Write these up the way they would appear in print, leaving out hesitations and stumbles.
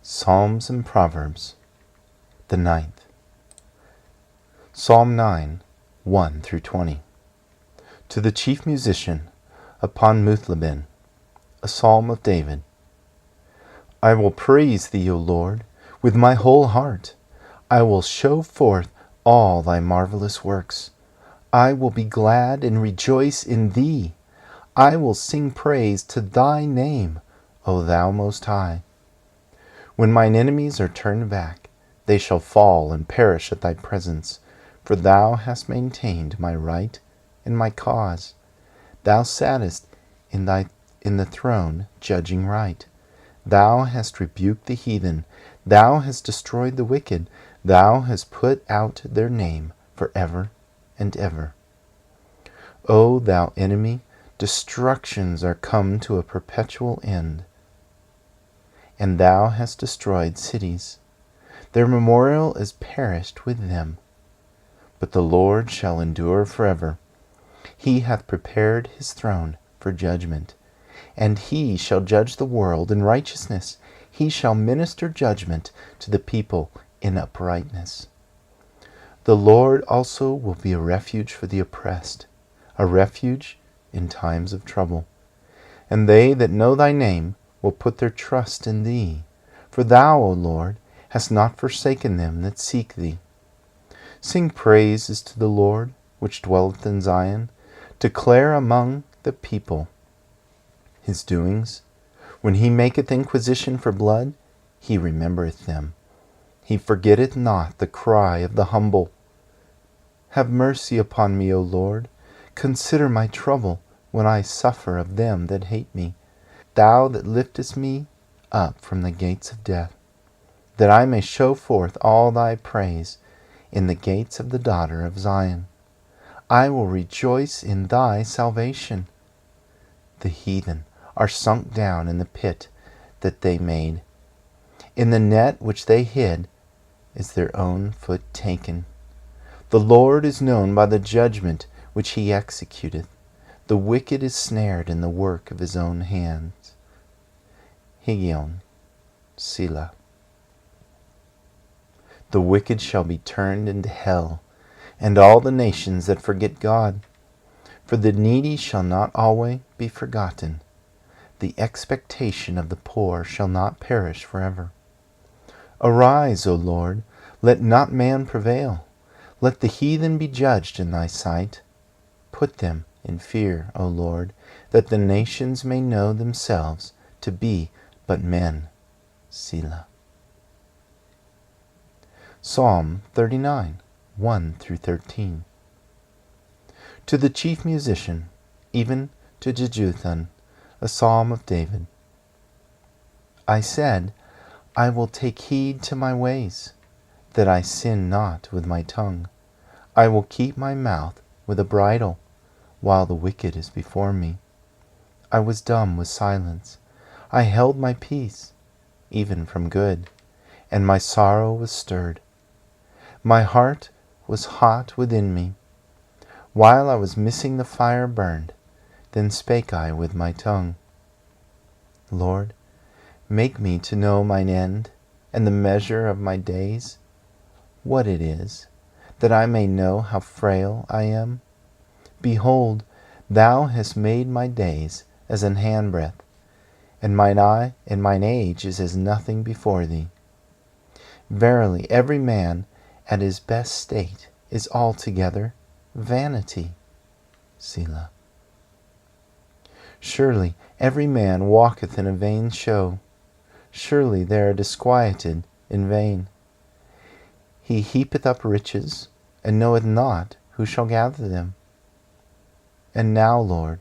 Psalms and Proverbs, the ninth. Psalm 9, 1 through 20. To the chief musician, upon Muthlabin, a psalm of David. I will praise thee, O Lord, with my whole heart. I will show forth all thy marvelous works. I will be glad and rejoice in thee. I will sing praise to thy name, O thou Most High. When mine enemies are turned back, they shall fall and perish at thy presence. For thou hast maintained my right and my cause. Thou sattest in the throne, judging right. Thou hast rebuked the heathen. Thou hast destroyed the wicked. Thou hast put out their name for ever and ever. O thou enemy, destructions are come to a perpetual end. And thou hast destroyed cities. Their memorial is perished with them. But the Lord shall endure forever. He hath prepared his throne for judgment, and he shall judge the world in righteousness. He shall minister judgment to the people in uprightness. The Lord also will be a refuge for the oppressed, a refuge in times of trouble. And they that know thy name will put their trust in thee. For thou, O Lord, hast not forsaken them that seek thee. Sing praises to the Lord, which dwelleth in Zion. Declare among the people his doings. When he maketh inquisition for blood, he remembereth them. He forgetteth not the cry of the humble. Have mercy upon me, O Lord. Consider my trouble when I suffer of them that hate me. Thou that liftest me up from the gates of death, that I may show forth all thy praise in the gates of the daughter of Zion. I will rejoice in thy salvation. The heathen are sunk down in the pit that they made. In the net which they hid is their own foot taken. The Lord is known by the judgment which he executeth. The wicked is snared in the work of his own hands. Higgaion, Selah. The wicked shall be turned into hell, and all the nations that forget God. For the needy shall not always be forgotten. The expectation of the poor shall not perish forever. Arise, O Lord, let not man prevail. Let the heathen be judged in thy sight. Put them in fear, O Lord, that the nations may know themselves to be but men. Selah. Psalm 39, 1 through 13. To the chief musician, even to Jeduthun, a psalm of David. I said, I will take heed to my ways, that I sin not with my tongue. I will keep my mouth with a bridle, while the wicked is before me. I was dumb with silence. I held my peace, even from good, and my sorrow was stirred. My heart was hot within me. While I was missing the fire burned, then spake I with my tongue. Lord, make me to know mine end, and the measure of my days, what it is, that I may know how frail I am. Behold, thou hast made my days as an handbreadth, and mine age is as nothing before thee. Verily, every man at his best state is altogether vanity. Selah. Surely every man walketh in a vain show. Surely they are disquieted in vain. He heapeth up riches, and knoweth not who shall gather them. And now, Lord,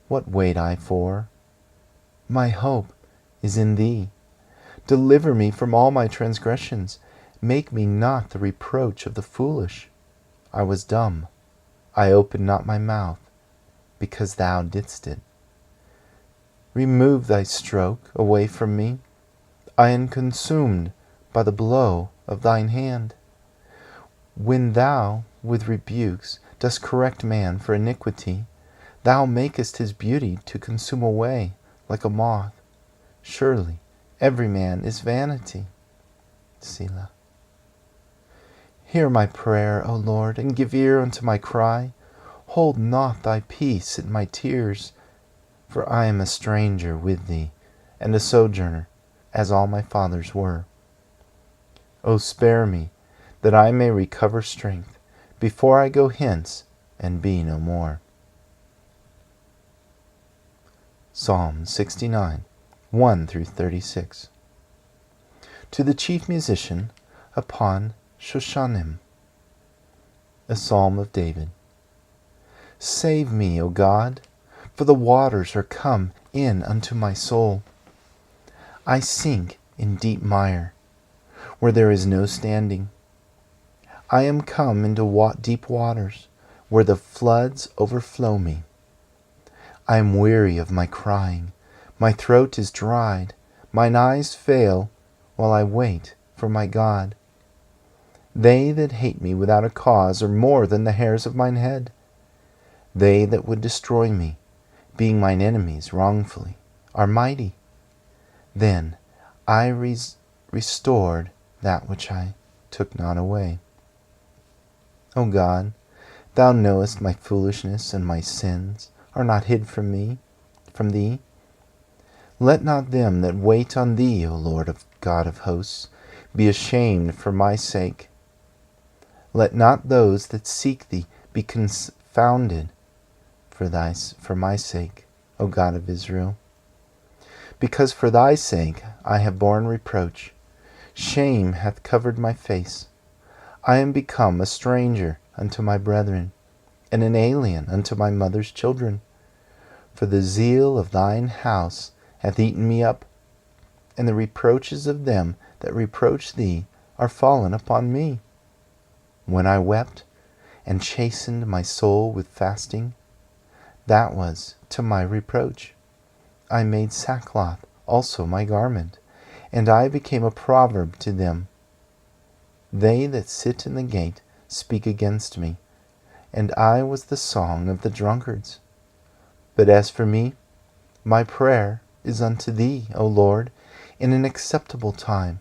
what wait I for? My hope is in thee. Deliver me from all my transgressions. Make me not the reproach of the foolish. I was dumb. I opened not my mouth, because thou didst it. Remove thy stroke away from me. I am consumed by the blow of thine hand. When thou with rebukes dost correct man for iniquity, thou makest his beauty to consume away like a moth. Surely Every man is vanity. Selah. Hear my prayer, O Lord, and give ear unto my cry. Hold not thy peace at my tears, for I am a stranger with thee, and a sojourner, as all my fathers were. O spare me, that I may recover strength, before I go hence and be no more. Psalm 69, 1 through 36. To the chief musician, upon Shoshanim, a psalm of David. Save me, O God, for the waters are come in unto my soul. I sink in deep mire, where there is no standing. I am come into deep waters, where the floods overflow me. I am weary of my crying, my throat is dried, mine eyes fail, while I wait for my God. They that hate me without a cause are more than the hairs of mine head. They that would destroy me, being mine enemies wrongfully, are mighty. Then I restored that which I took not away. O God, thou knowest my foolishness, and my sins are not hid from thee. Let not them that wait on thee, O Lord of God of hosts, be ashamed for my sake. Let not those that seek thee be confounded for my sake, O God of Israel. Because for thy sake I have borne reproach. Shame hath covered my face. I am become a stranger unto my brethren, and an alien unto my mother's children. For the zeal of thine house hath eaten me up, and the reproaches of them that reproach thee are fallen upon me. When I wept, and chastened my soul with fasting, that was to my reproach. I made sackcloth also my garment, and I became a proverb to them. They that sit in the gate speak against me, and I was the song of the drunkards. But as for me, my prayer is unto thee, O Lord, in an acceptable time.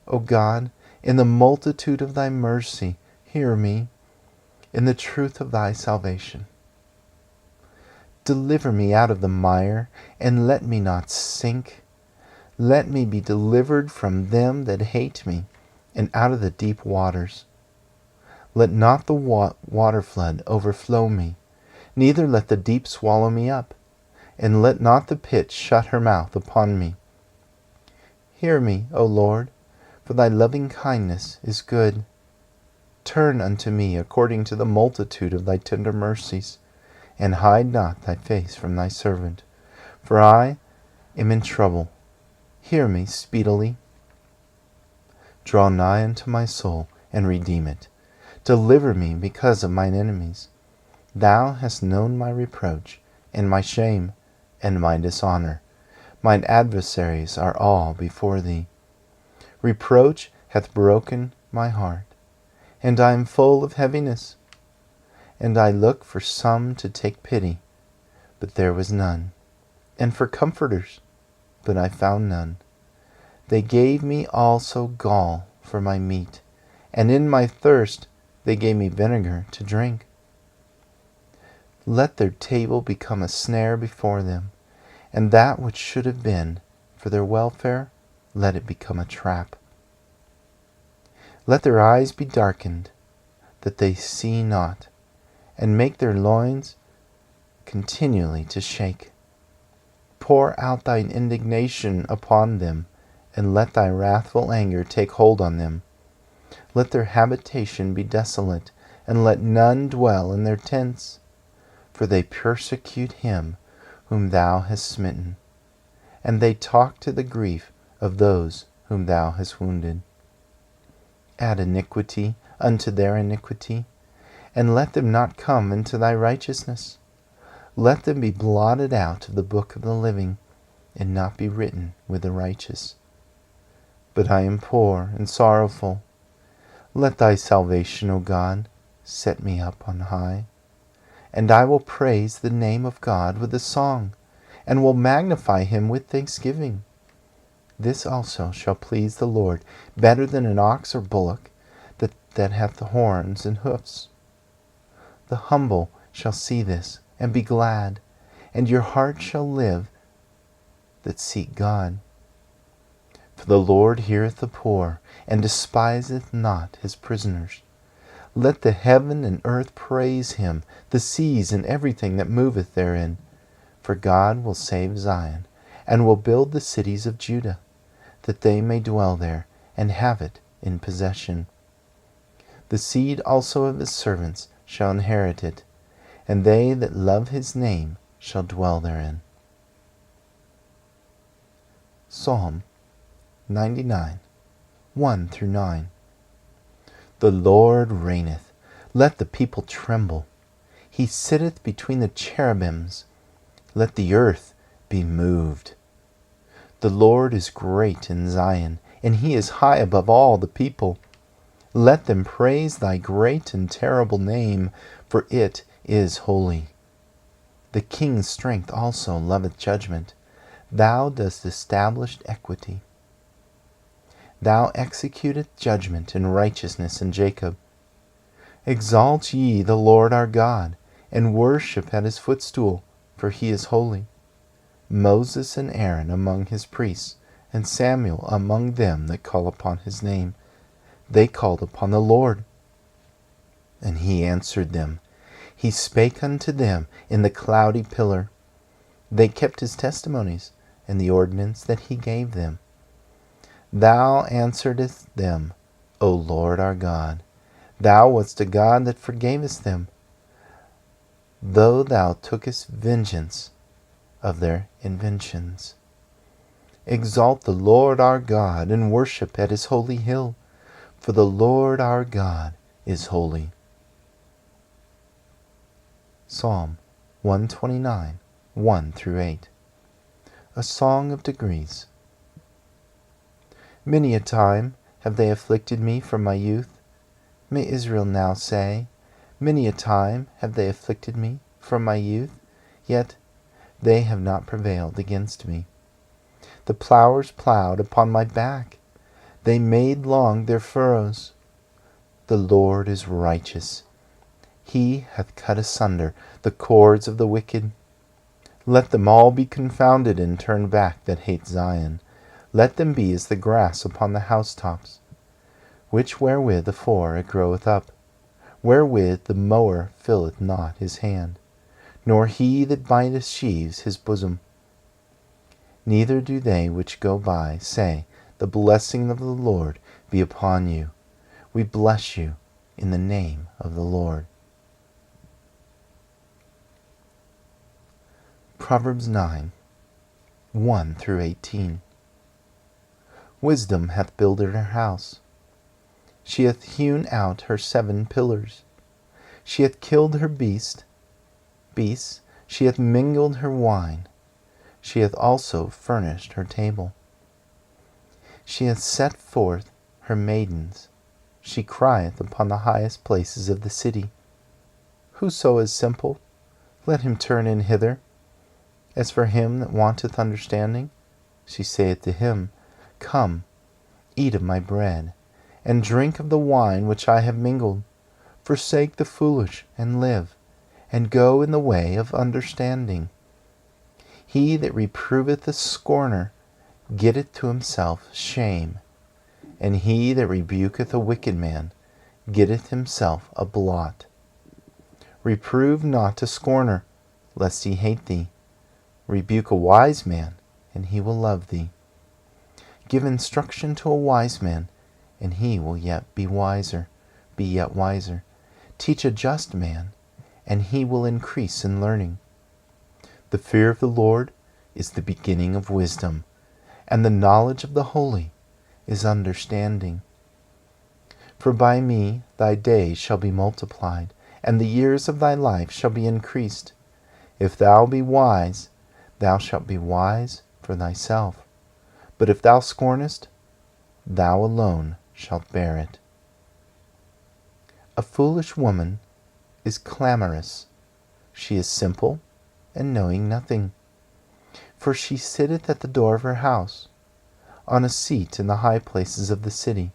O God, in the multitude of thy mercy, hear me, in the truth of thy salvation. Deliver me out of the mire, and let me not sink. Let me be delivered from them that hate me, and out of the deep waters. Let not the water flood overflow me, neither let the deep swallow me up, and let not the pit shut her mouth upon me. Hear me, O Lord, for thy loving kindness is good. Turn unto me according to the multitude of thy tender mercies, and hide not thy face from thy servant, for I am in trouble. Hear me speedily. Draw nigh unto my soul, and redeem it. Deliver me because of mine enemies. Thou hast known my reproach, and my shame, and my dishonor. Mine adversaries are all before thee. Reproach hath broken my heart, and I am full of heaviness. And I looked for some to take pity, but there was none, and for comforters, but I found none. They gave me also gall for my meat, and in my thirst they gave me vinegar to drink. Let their table become a snare before them, and that which should have been for their welfare, let it become a trap. Let their eyes be darkened, that they see not, and make their loins continually to shake. Pour out thine indignation upon them, and let thy wrathful anger take hold on them. Let their habitation be desolate, and let none dwell in their tents. For they persecute him whom thou hast smitten, and they talk to the grief of those whom thou hast wounded. Add iniquity unto their iniquity, and let them not come into thy righteousness. Let them be blotted out of the book of the living, and not be written with the righteous. But I am poor and sorrowful. Let thy salvation, O God, set me up on high. And I will praise the name of God with a song, and will magnify him with thanksgiving. This also shall please the Lord, better than an ox or bullock that hath the horns and hoofs. The humble shall see this, and be glad, and your heart shall live that seek God. For the Lord heareth the poor, and despiseth not his prisoners. Let the heaven and earth praise him, the seas and everything that moveth therein. For God will save Zion, and will build the cities of Judah, that they may dwell there, and have it in possession. The seed also of his servants shall inherit it, and they that love his name shall dwell therein. Psalm 99, 1-9. The Lord reigneth, let the people tremble. He sitteth between the cherubims, let the earth be moved. The Lord is great in Zion, and he is high above all the people. Let them praise thy great and terrible name, for it is holy. The king's strength also loveth judgment. Thou dost establish equity. Thou executest judgment and righteousness in Jacob. Exalt ye the Lord our God, and worship at his footstool, for he is holy. Moses and Aaron among his priests, and Samuel among them that call upon his name. They called upon the Lord, and he answered them. He spake unto them in the cloudy pillar. They kept his testimonies, and the ordinance that he gave them. Thou answeredst them, O Lord our God. Thou wast a God that forgavest them, though thou tookest vengeance of their inventions. Exalt the Lord our God, and worship at his holy hill, for the Lord our God is holy. Psalm 129, 1-8. A Song of Degrees. Many a time have they afflicted me from my youth. May Israel now say, many a time have they afflicted me from my youth, yet they have not prevailed against me. The plowers plowed upon my back, they made long their furrows. The Lord is righteous. He hath cut asunder the cords of the wicked. Let them all be confounded and turn back that hate Zion. Let them be as the grass upon the housetops, which wherewith afore it groweth up, wherewith the mower filleth not his hand, nor he that bindeth sheaves his bosom. Neither do they which go by say, the blessing of the Lord be upon you. We bless you in the name of the Lord. Proverbs 9, 1-18. Wisdom hath builded her house. She hath hewn out her 7 pillars. She hath killed her beasts. She hath mingled her wine. She hath also furnished her table. She hath set forth her maidens. She crieth upon the highest places of the city. Whoso is simple, let him turn in hither. As for him that wanteth understanding, she saith to him, Come, eat of my bread, and drink of the wine which I have mingled. Forsake the foolish, and live, and go in the way of understanding. He that reproveth the scorner getteth to himself shame, and he that rebuketh a wicked man getteth himself a blot. Reprove not a scorner, lest he hate thee. Rebuke a wise man, and he will love thee. Give instruction to a wise man, and he will yet be yet wiser. Teach a just man, and he will increase in learning. The fear of the Lord is the beginning of wisdom, and the knowledge of the holy is understanding. For by me thy days shall be multiplied, and the years of thy life shall be increased. If thou be wise, thou shalt be wise for thyself. But if thou scornest, thou alone shalt bear it. A foolish woman is clamorous. She is simple, and knowing nothing. For she sitteth at the door of her house. on a seat in the high places of the city,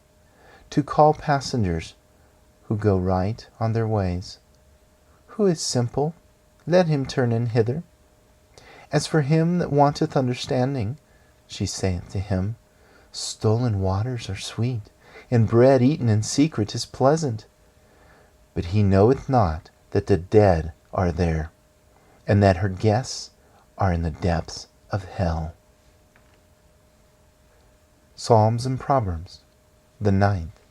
to call passengers who go right on their ways. Who is simple? Let him turn in hither. As for him that wanteth understanding, she saith to him, stolen waters are sweet, and bread eaten in secret is pleasant. But he knoweth not that the dead are there, and that her guests are in the depths of hell. Psalms and Proverbs, the 9th.